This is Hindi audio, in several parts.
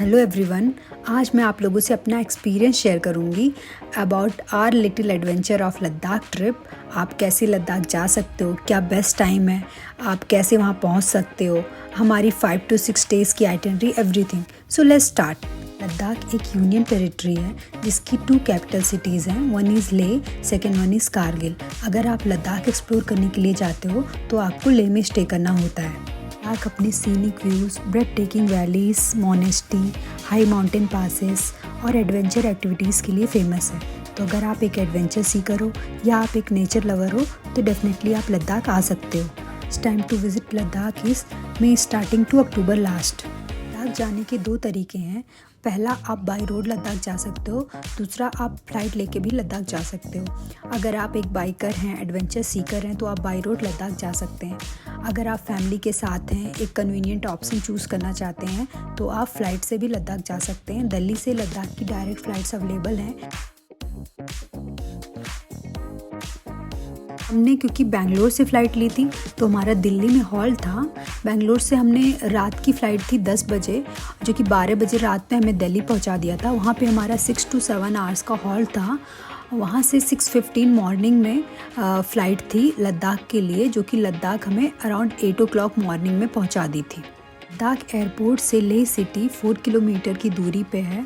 हेलो एवरीवन, आज मैं आप लोगों से अपना एक्सपीरियंस शेयर करूंगी about our little adventure of Ladakh trip. आप कैसे लद्दाख जा सकते हो, क्या बेस्ट टाइम है, आप कैसे वहां पहुंच सकते हो, हमारी 5 to 6 डेज़ की itinerary, everything. So let's start. Ladakh एक यूनियन टेरिटरी है जिसकी 2 कैपिटल सिटीज़ हैं। One is Leh, second one is Kargil. अगर आप लद्दाख एक्सप्लोर करने के लिए जाते हो तो आपको लेह में स्टे करना होता है। लद्दाख अपने scenic views, bread taking valleys, monastery, high mountain passes और एडवेंचर एक्टिविटीज़ के लिए फेमस है। तो अगर आप एक एडवेंचर सीकर हो या आप एक नेचर लवर हो तो डेफिनेटली आप लद्दाख आ सकते हो। Time to visit Ladakh is May starting to October last. Ladakh जाने के 2 तरीके हैं। पहला, आप बाई रोड लद्दाख जा सकते हो। दूसरा, आप फ्लाइट लेके भी लद्दाख जा सकते हो। अगर आप एक बाइकर हैं, एडवेंचर सीकर हैं, तो आप बाई रोड लद्दाख जा सकते हैं। अगर आप फैमिली के साथ हैं, एक कन्वीनियंट ऑप्शन चूज़ करना चाहते हैं, तो आप फ़्लाइट से भी लद्दाख जा सकते हैं। दिल्ली से लद्दाख की डायरेक्ट फ़्लाइट्स अवेलेबल हैं। हमने क्योंकि बेंगलोर से फ़्लाइट ली थी तो हमारा दिल्ली में हॉल्ट था। बेंगलोर से हमने रात की फ़्लाइट थी 10 बजे, जो कि 12 बजे रात में हमें दिल्ली पहुंचा दिया था। वहां पे हमारा 6 to 7 आवर्स का हॉल्ट था। वहां से 6:15 मॉर्निंग में फ़्लाइट थी लद्दाख के लिए, जो कि लद्दाख हमें अराउंड 8 o'clock मॉर्निंग में पहुंचा दी थी। लद्दाख एयरपोर्ट से लेह सिटी 4 किलोमीटर की दूरी पे है।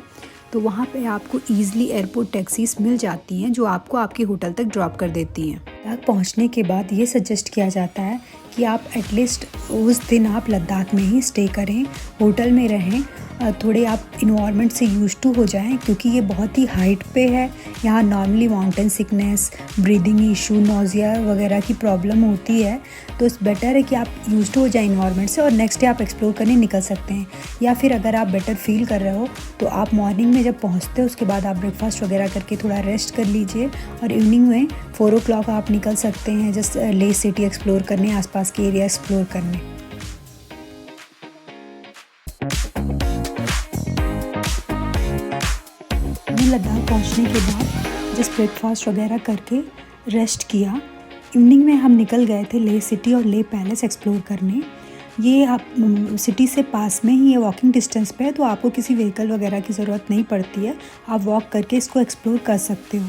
तो वहाँ पे आपको ईज़िली एयरपोर्ट टैक्सीज मिल जाती हैं जो आपको आपके होटल तक ड्रॉप कर देती हैं। लद्दाख पहुँचने के बाद ये सजेस्ट किया जाता है कि आप एटलीस्ट उस दिन आप लद्दाख में ही स्टे करें, होटल में रहें, थोड़े आप इन्वायरमेंट से यूज टू हो जाएं, क्योंकि ये बहुत ही हाइट पे है। यहाँ normally mountain sickness, breathing issue, nausea वगैरह की प्रॉब्लम होती है। तो इस बेटर है कि आप यूज टू हो जाएं इन्वायरमेंट से और नेक्स्ट डे आप एक्सप्लोर करने निकल सकते हैं। या फिर अगर आप बेटर फील कर रहे हो तो आप मॉर्निंग में जब पहुँचते हो उसके बाद आप ब्रेकफास्ट वगैरह करके थोड़ा रेस्ट कर लीजिए और इवनिंग में 4 o'clock आप निकल सकते हैं जस्ट लेह सिटी एक्सप्लोर करने, आसपास के एरिया एक्सप्लोर करने। लद्दाख पहुंचने के बाद जस्ट ब्रेकफास्ट वगैरह करके रेस्ट किया। इवनिंग में हम निकल गए थे लेह सिटी और लेह पैलेस एक्सप्लोर करने। ये आप सिटी से पास में ही है, वॉकिंग डिस्टेंस पे है, तो आपको किसी व्हीकल वगैरह की ज़रूरत नहीं पड़ती है। आप वॉक करके इसको एक्सप्लोर कर सकते हो।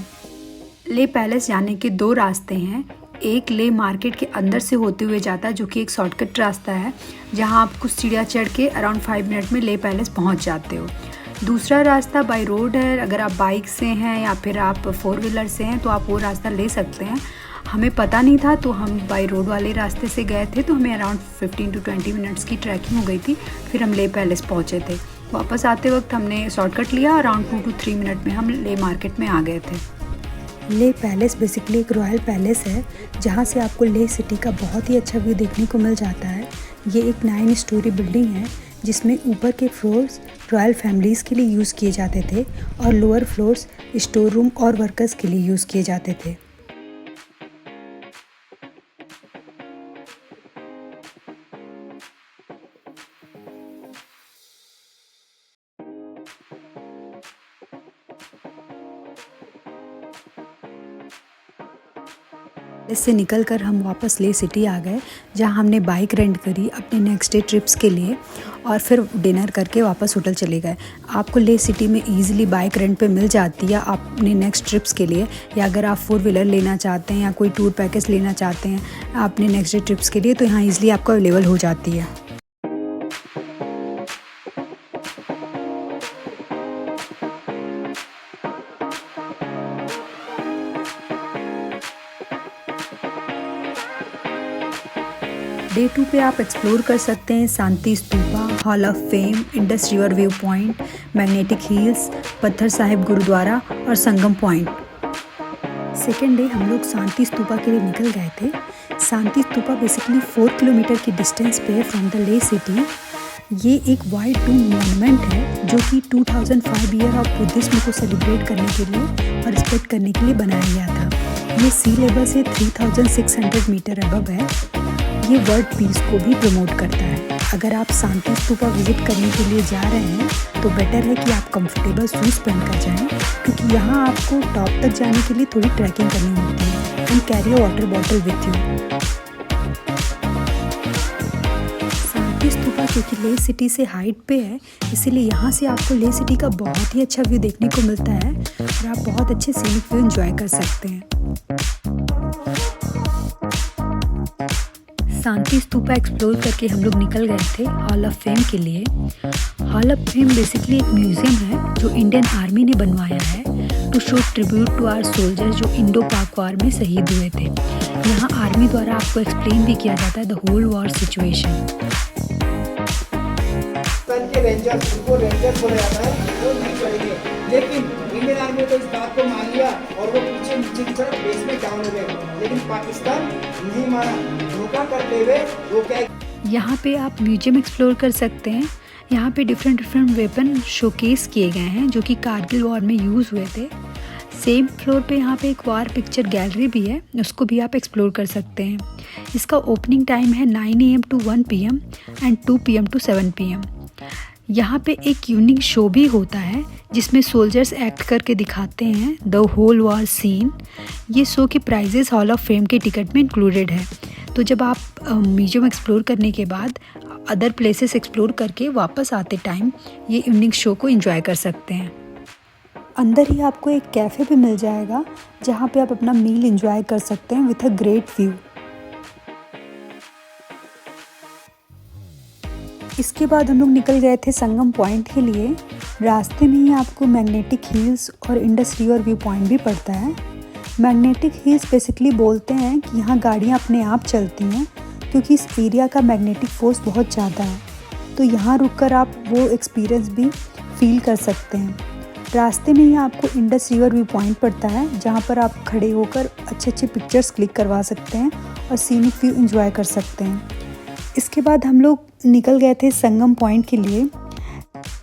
लेह पैलेस जाने के 2 रास्ते हैं। एक लेह मार्केट के अंदर से होते हुए जाता है, जो कि एक शॉर्टकट रास्ता है, जहाँ आप कुछ सीढ़ियाँ चढ़ के अराउंड 5 मिनट में लेह पैलेस पहुँच जाते हो। दूसरा रास्ता बाई रोड है। अगर आप बाइक से हैं या फिर आप 4 व्हीलर से हैं तो आप वो रास्ता ले सकते हैं। हमें पता नहीं था तो हम बाई रोड वाले रास्ते से गए थे, तो हमें अराउंड 15 to 20 मिनट्स की ट्रैकिंग हो गई थी। फिर हम लेह पैलेस पहुँचे थे। वापस आते वक्त हमने शॉर्टकट लिया, अराउंड 2 to 3 मिनट में हम लेह मार्केट में आ गए थे। लेह पैलेस बेसिकली एक रॉयल पैलेस है, जहाँ से आपको लेह सिटी का बहुत ही अच्छा व्यू देखने को मिल जाता है। ये एक 9 स्टोरी बिल्डिंग है जिसमें ऊपर के फ्लोर्स रॉयल फैमिलीज़ के लिए यूज़ किए जाते थे और लोअर फ्लोर्स स्टोर रूम और वर्कर्स के लिए यूज़ किए जाते थे। इससे निकलकर हम वापस लेह सिटी आ गए, जहां हमने बाइक रेंट करी अपने नेक्स्ट डे ट्रिप्स के लिए और फिर डिनर करके वापस होटल चले गए। आपको लेह सिटी में इजीली बाइक रेंट पे मिल जाती है अपने नेक्स्ट ट्रिप्स के लिए, या अगर आप 4 व्हीलर लेना चाहते हैं या कोई टूर पैकेज लेना चाहते हैं अपने नेक्स्ट डे ट्रिप्स के लिए, तो यहाँ ईजिली आपको अवेलेबल हो जाती है। डे 2 पे आप एक्सप्लोर कर सकते हैं Shanti Stupa, hall of fame, Indus river view point, magnetic hills, Patthar Sahib gurdwara और संगम पॉइंट। सेकेंड डे हम लोग शांति स्तूपा के लिए निकल गए थे। शांति स्तूपा बेसिकली 4 किलोमीटर की डिस्टेंस पे है फ्रॉम द लेह सिटी। ये एक वाइड टूम मॉन्यूमेंट है जो कि 2005 ईयर ऑफ बुद्धिज्म को सेलिब्रेट करने के लिए और रिस्पेक्ट करने के लिए बनाया गया था। ये सी लेवल से 3600 मीटर अबव है। ये वर्ल्ड पीस को भी प्रमोट करता है। अगर आप शांति स्तूपा विजिट करने के लिए जा रहे हैं तो बेटर है कि आप कंफर्टेबल शूज़ पहन कर जाएं, क्योंकि यहाँ आपको टॉप तक जाने के लिए थोड़ी ट्रैकिंग करनी होती है। And carry a water bottle with you. Shanti Stupa क्योंकि ले सिटी से हाइट पे है, इसीलिए यहाँ से आपको ले सिटी का बहुत ही अच्छा व्यू देखने को मिलता है और आप बहुत अच्छे सीनिक व्यू एंजॉय कर सकते हैं। शांति स्तूपा एक्सप्लोर करके हम लोग निकल गए थे हॉल ऑफ फेम के लिए। हॉल ऑफ फेम बेसिकली एक म्यूज़ियम है जो इंडियन आर्मी ने बनवाया है to show tribute to our soldiers जो इंडो पाक वॉर में शहीद हुए थे। यहाँ आर्मी द्वारा आपको एक्सप्लेन भी किया जाता है the whole war situation. Rangers उनको रेंजर्स बोला जाता है, वो नहीं चढ़ेंगे, लेकिन इंडियन आर्मी ने तो इस बात को मान लिया और वो पीछे नीचे की तरफ बेस में डाउन हो गए, लेकिन पाकिस्तान नहीं माना। धोखा करते हुए वो क्या, यहाँ पे आप म्यूजियम एक्सप्लोर कर सकते हैं। यहाँ पे डिफरेंट वेपन शोकेस किए गए हैं जो कि कारगिल वॉर में यूज़ हुए थे। सेम फ्लोर पे यहाँ पे एक वॉर पिक्चर गैलरी भी है, उसको भी आप एक्सप्लोर कर सकते हैं। इसका ओपनिंग टाइम है 9 AM to 1 PM and 2 PM to 7 PM। यहाँ पे एक यूनिक शो भी होता है जिसमें सोल्जर्स एक्ट करके दिखाते हैं द होल वॉर सीन। ये शो की प्राइजेस हॉल ऑफ फेम के टिकट में इंक्लूडेड है। तो जब आप म्यूजियम एक्सप्लोर करने के बाद अदर प्लेसेस एक्सप्लोर करके वापस आते टाइम ये यूनिक शो को एंजॉय कर सकते हैं। अंदर ही आपको एक कैफ़े भी मिल जाएगा जहाँ पे आप अपना मील एंजॉय कर सकते हैं विथ अ ग्रेट व्यू। इसके बाद हम लोग निकल गए थे संगम पॉइंट के लिए। रास्ते में ही आपको मैग्नेटिक हिल्स और इंडस रिवर व्यू पॉइंट भी पड़ता है। मैग्नेटिक हिल्स बेसिकली बोलते हैं कि यहाँ गाड़ियाँ अपने आप चलती हैं क्योंकि इस एरिया का मैग्नेटिक फोर्स बहुत ज़्यादा है, तो यहाँ रुककर आप वो एक्सपीरियंस भी फील कर सकते हैं। रास्ते में ही आपको इंडस रिवर व्यू पॉइंट पड़ता है जहाँ पर आप खड़े होकर अच्छे पिक्चर्स क्लिक करवा सकते हैं और सीनिक व्यू एंजॉय कर सकते हैं। इसके बाद हम लोग निकल गए थे संगम पॉइंट के लिए।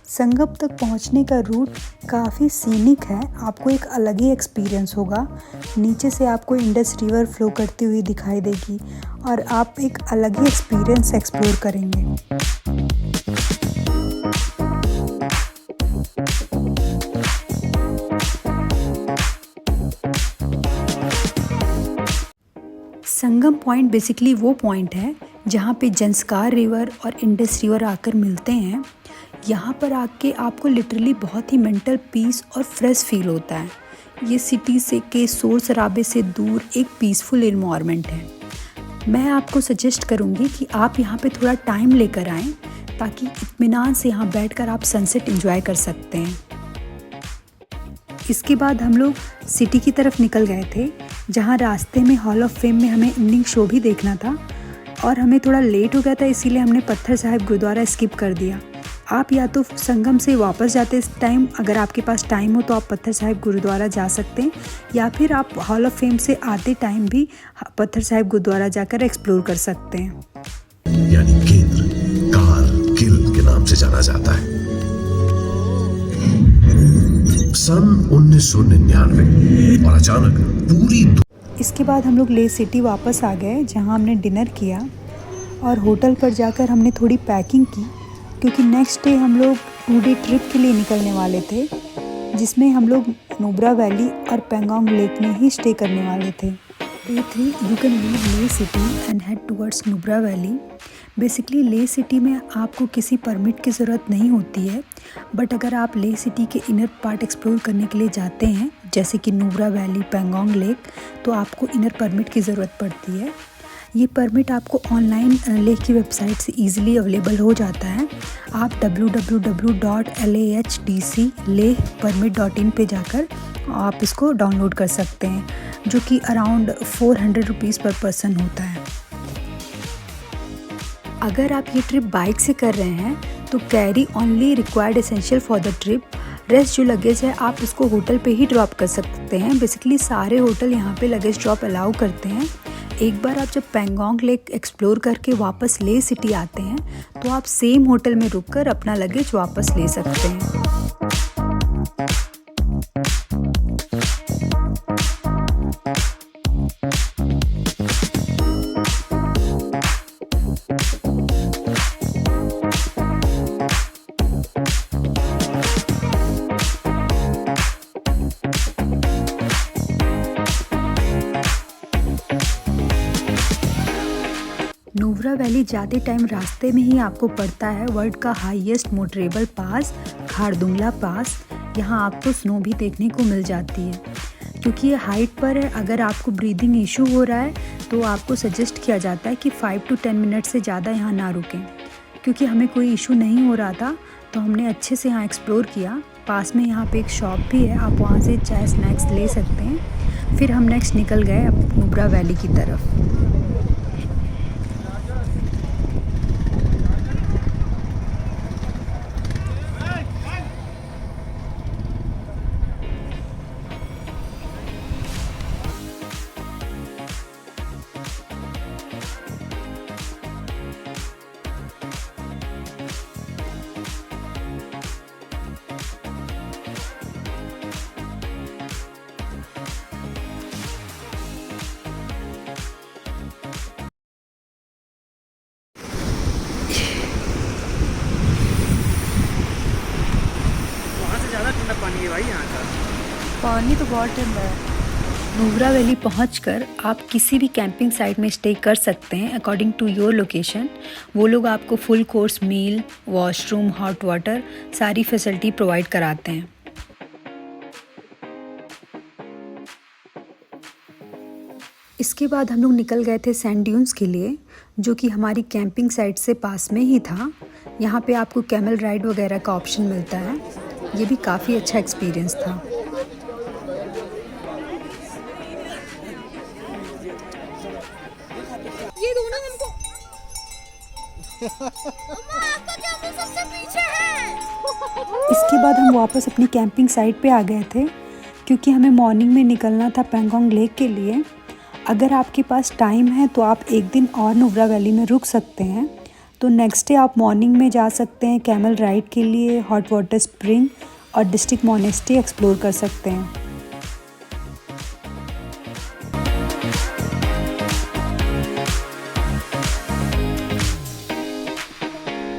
संगम तक पहुंचने का रूट काफ़ी सीनिक है, आपको एक अलग ही एक्सपीरियंस होगा। नीचे से आपको इंडस रिवर फ्लो करती हुई दिखाई देगी और आप एक अलग ही एक्सपीरियंस एक्सप्लोर करेंगे। संगम पॉइंट बेसिकली वो पॉइंट है जहाँ पे जंस्कार रिवर और इंडस रिवर आकर मिलते हैं। यहाँ पर आके आपको लिटरली बहुत ही मेंटल पीस और फ्रेश फील होता है। ये सिटी से के शोर शराबे से दूर एक पीसफुल एनवायरनमेंट है। मैं आपको सजेस्ट करूँगी कि आप यहाँ पे थोड़ा टाइम लेकर आएँ ताकि इत्मीनान से यहाँ बैठकर आप सनसेट एंजॉय कर सकते हैं। इसके बाद हम लोग सिटी की तरफ निकल गए थे जहाँ रास्ते में हॉल ऑफ फेम में हमें इवनिंग शो भी देखना था और हमें थोड़ा लेट हो गया था, इसीलिए हमने पत्थर साहिब गुरुद्वारा स्किप कर दिया। आप या तो संगम से वापस जाते इस टाइम, अगर आपके पास टाइम हो तो आप पत्थर साहिब गुरुद्वारा जा सकते हैं, या फिर आप हॉल ऑफ फेम से आते टाइम भी पत्थर साहिब गुरुद्वारा जाकर एक्सप्लोर कर सकते हैं। यानी केंद्र कारगिल के नाम से जाना जाता है। सन 1999 और अचानक पूरी। इसके बाद हम लोग ले सिटी वापस आ गए जहां हमने डिनर किया और होटल पर जाकर हमने थोड़ी पैकिंग की क्योंकि नेक्स्ट डे हम लोग 2 डे ट्रिप के लिए निकलने वाले थे जिसमें हम लोग नुब्रा वैली और पेंगोंग लेक में ही स्टे करने वाले थे। Day 3 यू कैन लीव ले city and head towards Nubra valley. Basically ले सिटी में आपको किसी परमिट की ज़रूरत नहीं होती है, बट अगर आप ले सिटी के इनर पार्ट एक्सप्लोर करने के लिए जाते हैं जैसे कि नुब्रा वैली, पेंगोंग लेक, तो आपको इनर परमिट की ज़रूरत पड़ती है। ये परमिट आपको ऑनलाइन लेक की वेबसाइट से ईजिली अवेलेबल हो जाता है। आप www.lahdclehpermit.in पे जाकर आप इसको डाउनलोड कर सकते हैं, जो कि अराउंड 400 रुपीज़ पर पर्सन होता है। अगर आप ये ट्रिप बाइक से कर रहे हैं तो carry only required essential for the trip. Rest जो लगेज है आप इसको होटल पे ही ड्रॉप कर सकते हैं। बेसिकली सारे होटल यहाँ पे लगेज ड्रॉप अलाउ करते हैं। एक बार आप जब पेंगोंग लेक एक्सप्लोर करके वापस ले सिटी आते हैं तो आप सेम होटल में रुककर अपना लगेज वापस ले सकते हैं। नुब्रा वैली जाते टाइम रास्ते में ही आपको पड़ता है वर्ल्ड का हाईएस्ट मोटरेबल पास, खारदुंगला पास। यहाँ आपको स्नो भी देखने को मिल जाती है। क्योंकि ये हाइट पर है, अगर आपको ब्रीदिंग इशू हो रहा है तो आपको सजेस्ट किया जाता है कि 5 to 10 मिनट से ज़्यादा यहाँ ना रुकें। क्योंकि हमें कोई इशू नहीं हो रहा था तो हमने अच्छे से यहाँ एक्सप्लोर किया। पास में यहाँ पे एक शॉप भी है, आप वहाँ से चाय स्नैक्स ले सकते हैं। फिर हम नेक्स्ट निकल गए नुब्रा वैली की तरफ। पानी है भाई यहाँ का। पानी तो बहुत ठंडा है। नुब्रा वैली पहुंचकर आप किसी भी कैंपिंग साइट में स्टे कर सकते हैं अकॉर्डिंग टू योर लोकेशन। वो लोग आपको full course meal, washroom, hot water सारी फैसिलिटी प्रोवाइड कराते हैं। इसके बाद हम लोग निकल गए थे सैंड ड्यून्स के लिए, जो कि हमारी कैंपिंग साइट से पास में ही था। यहाँ पे आपको कैमल राइड वगैरह का ऑप्शन मिलता है। ये भी काफ़ी अच्छा एक्सपीरियंस था। ये दोनों हमको अम्मा, आपका कैमरा सबसे पीछे है। इसके बाद हम वापस अपनी कैंपिंग साइट पे आ गए थे, क्योंकि हमें मॉर्निंग में निकलना था पैंगोंग लेक के लिए। अगर आपके पास टाइम है तो आप एक दिन और नुब्रा वैली में रुक सकते हैं। तो नेक्स्ट डे आप मॉर्निंग में जा सकते हैं कैमल राइड के लिए, हॉट वाटर स्प्रिंग और डिस्ट्रिक्ट मोनेस्ट्री एक्सप्लोर कर सकते हैं।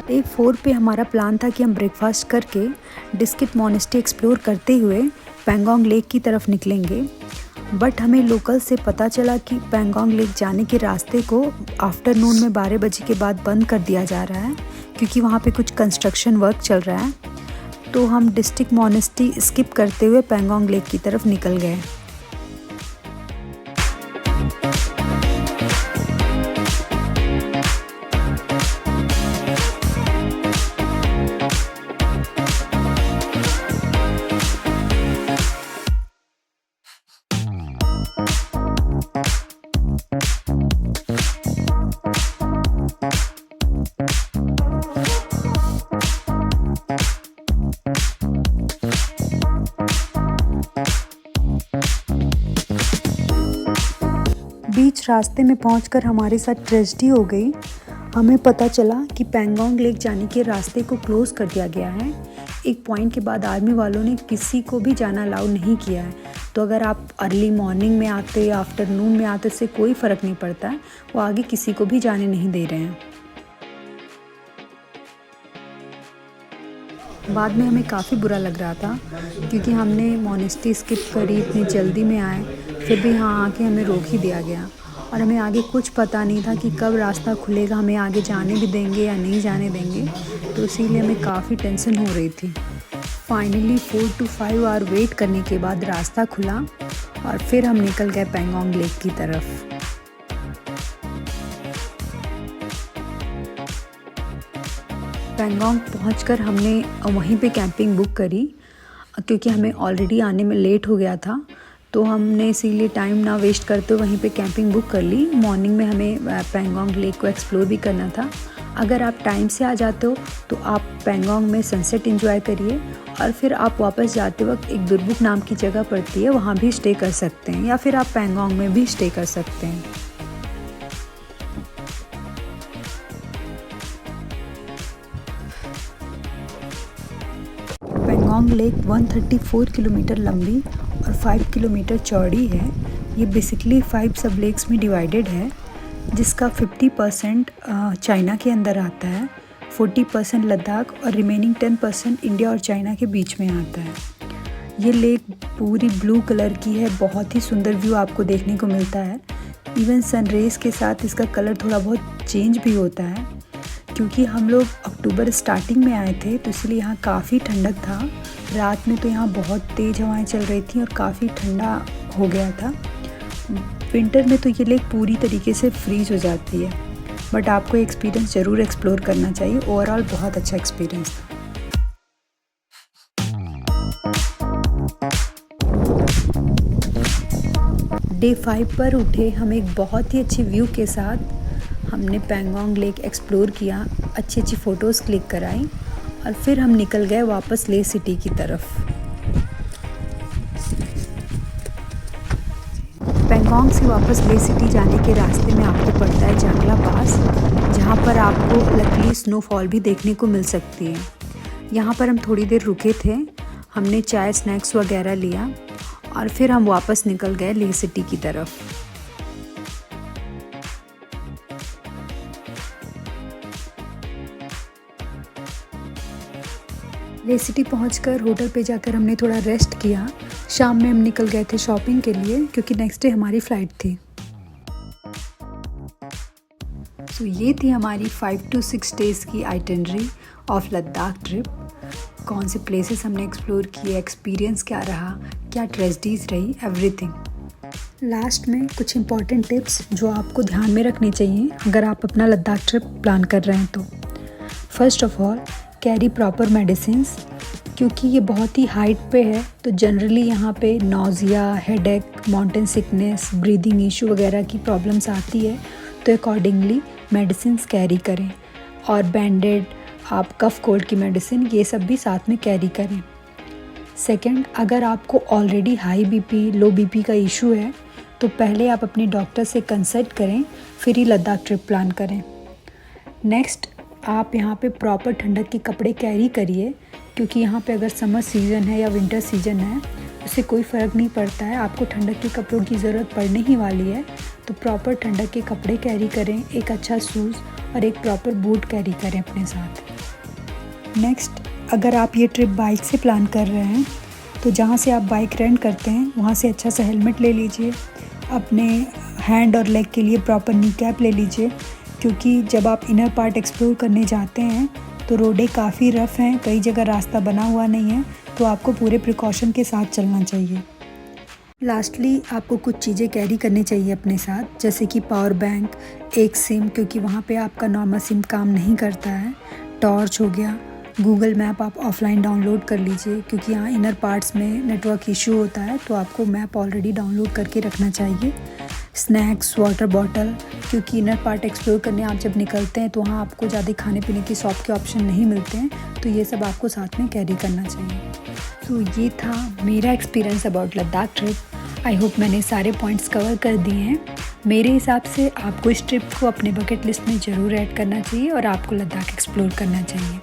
डे 4 पे हमारा प्लान था कि हम ब्रेकफास्ट करके डिस्ट्रिक्ट मोनेस्ट्री एक्सप्लोर करते हुए पैंगोंग लेक की तरफ निकलेंगे। बट हमें लोकल से पता चला कि पैंगोंग लेक जाने के रास्ते को आफ्टरनून में 12 बजे के बाद बंद कर दिया जा रहा है, क्योंकि वहाँ पे कुछ कंस्ट्रक्शन वर्क चल रहा है। तो हम डिस्ट्रिक्ट मोनेस्ट्री स्किप करते हुए पैंगोंग लेक की तरफ निकल गए। बीच रास्ते में पहुंचकर हमारे साथ ट्रेजेडी हो गई। हमें पता चला कि पैंगोंग लेक जाने के रास्ते को क्लोज़ कर दिया गया है। एक पॉइंट के बाद आर्मी वालों ने किसी को भी जाना अलाउ नहीं किया है। तो अगर आप अर्ली मॉर्निंग में आते या आफ्टरनून में आते, इससे कोई फ़र्क नहीं पड़ता है। वो आगे किसी को भी जाने नहीं दे रहे हैं। बाद में हमें काफ़ी बुरा लग रहा था, क्योंकि हमने मोनेस्ट्री स्किप करी, इतनी जल्दी में आए, फिर भी यहाँ आके हमें रोक ही दिया गया। और हमें आगे कुछ पता नहीं था कि कब रास्ता खुलेगा, हमें आगे जाने भी देंगे या नहीं जाने देंगे। तो इसीलिए हमें काफ़ी टेंशन हो रही थी। फाइनली 4 to 5 आवर वेट करने के बाद रास्ता खुला और फिर हम निकल गए पैंगोंग लेक की तरफ। पैंगोंग पहुंचकर हमने वहीं पे कैंपिंग बुक करी, क्योंकि हमें ऑलरेडी आने में लेट हो गया था। तो हमने इसीलिए टाइम ना वेस्ट करते वहीं पे कैंपिंग बुक कर ली। मॉर्निंग में हमें पैंगोंग लेक को एक्सप्लोर भी करना था। अगर आप टाइम से आ जाते हो तो आप पैंगोंग में सनसेट एंजॉय करिए, और फिर आप वापस जाते वक्त एक दुरबुक नाम की जगह पड़ती है, वहाँ भी स्टे कर सकते हैं, या फिर आप पैंगोंग में भी स्टे कर सकते हैं। पैंगोंग लेक 134 किलोमीटर लंबी और 5 किलोमीटर चौड़ी है। ये बेसिकली 5 सब लेक्स में डिवाइडेड है, जिसका 50% चाइना के अंदर आता है, 40% लद्दाख और रिमेनिंग 10% इंडिया और चाइना के बीच में आता है। ये लेक पूरी ब्लू कलर की है, बहुत ही सुंदर व्यू आपको देखने को मिलता है। इवन सनरेज़ के साथ इसका कलर थोड़ा बहुत चेंज भी होता है, क्योंकि हम लोग अक्टूबर स्टार्टिंग में आए थे तो इसलिए यहाँ काफ़ी ठंडक था। रात में तो यहाँ बहुत तेज़ हवाएं चल रही थी और काफ़ी ठंडा हो गया था। विंटर में तो ये लेक पूरी तरीके से फ्रीज हो जाती है, बट आपको एक्सपीरियंस ज़रूर एक्सप्लोर करना चाहिए। ओवरऑल बहुत अच्छा एक्सपीरियंस था। डे 5 पर उठे हम एक बहुत ही अच्छी व्यू के साथ हमने पैंगोंग लेक एक्सप्लोर किया, अच्छी अच्छी फ़ोटोज़ क्लिक कराई और फिर हम निकल गए वापस ले सिटी की तरफ। पैंगोंग से वापस ले सिटी जाने के रास्ते में आपको पड़ता है जांगला पास, जहाँ पर आपको लकीली स्नोफॉल भी देखने को मिल सकती है। यहाँ पर हम थोड़ी देर रुके थे, हमने चाय स्नैक्स वगैरह लिया और फिर हम वापस निकल गए ले सिटी की तरफ। ले सिटी पहुंचकर होटल पे जाकर हमने थोड़ा रेस्ट किया। शाम में हम निकल गए थे शॉपिंग के लिए, क्योंकि नेक्स्ट डे हमारी फ़्लाइट थी। तो ये थी हमारी 5 to 6 डेज़ की आइटिनरी ऑफ लद्दाख ट्रिप। कौन से प्लेसेस हमने एक्सप्लोर किए, एक्सपीरियंस क्या रहा, क्या ट्रेजेडीज़ रही, एवरीथिंग। लास्ट में कुछ इंपॉर्टेंट टिप्स जो आपको ध्यान में रखने चाहिए अगर आप अपना लद्दाख ट्रिप प्लान कर रहे हैं तो। First of all, carry proper medicines, क्योंकि ये बहुत ही हाइट पे है तो जनरली यहाँ पे nausea, headache, mountain sickness, breathing issue वगैरह की प्रॉब्लम्स आती है, तो अकॉर्डिंगली मेडिसिन्स कैरी करें। और बैंडेड, आप कफ़ कोल्ड की मेडिसिन, ये सब भी साथ में कैरी करें। सेकंड, अगर आपको ऑलरेडी हाई बीपी, लो बीपी का इशू है तो पहले आप अपने डॉक्टर से कंसल्ट करें, फिर ही लद्दाख ट्रिप प्लान करें। नेक्स्ट, आप यहाँ पे प्रॉपर ठंडक के कपड़े कैरी करिए, क्योंकि यहाँ पे अगर समर सीज़न है या विंटर सीज़न है उससे कोई फ़र्क नहीं पड़ता है, आपको ठंडक के कपड़ों की ज़रूरत पड़ने ही वाली है। तो प्रॉपर ठंडक के कपड़े कैरी करें, एक अच्छा शूज़ और एक प्रॉपर बूट कैरी करें अपने साथ। नेक्स्ट, अगर आप ये ट्रिप बाइक से प्लान कर रहे हैं तो जहाँ से आप बाइक रेंट करते हैं वहाँ से अच्छा सा हेलमेट ले लीजिए। अपने हैंड और लेग के लिए प्रॉपर नी कैप ले लीजिए, क्योंकि जब आप इनर पार्ट एक्सप्लोर करने जाते हैं तो रोडें काफ़ी रफ़ हैं, कई जगह रास्ता बना हुआ नहीं है, तो आपको पूरे प्रिकॉशन के साथ चलना चाहिए। लास्टली, आपको कुछ चीज़ें कैरी करनी चाहिए अपने साथ, जैसे कि पावर बैंक, एक सिम, क्योंकि वहाँ पे आपका नॉर्मल सिम काम नहीं करता है, टॉर्च हो गया, गूगल मैप आप ऑफलाइन डाउनलोड कर लीजिए, क्योंकि यहाँ इनर पार्ट्स में नेटवर्क इशू होता है, तो आपको मैप ऑलरेडी डाउनलोड करके रखना चाहिए। स्नैक्स, वाटर बॉटल, क्योंकि इनर पार्ट एक्सप्लोर करने आप जब निकलते हैं तो वहाँ आपको ज़्यादा खाने पीने की शॉप के ऑप्शन नहीं मिलते हैं, तो ये सब आपको साथ में कैरी करना चाहिए। तो ये था मेरा experience about Ladakh trip. I hope मैंने सारे पॉइंट्स कवर कर दिए हैं। मेरे हिसाब से आपको इस ट्रिप को अपने बकेट लिस्ट में ज़रूर ऐड करना चाहिए और आपको लद्दाख एक्सप्लोर करना चाहिए।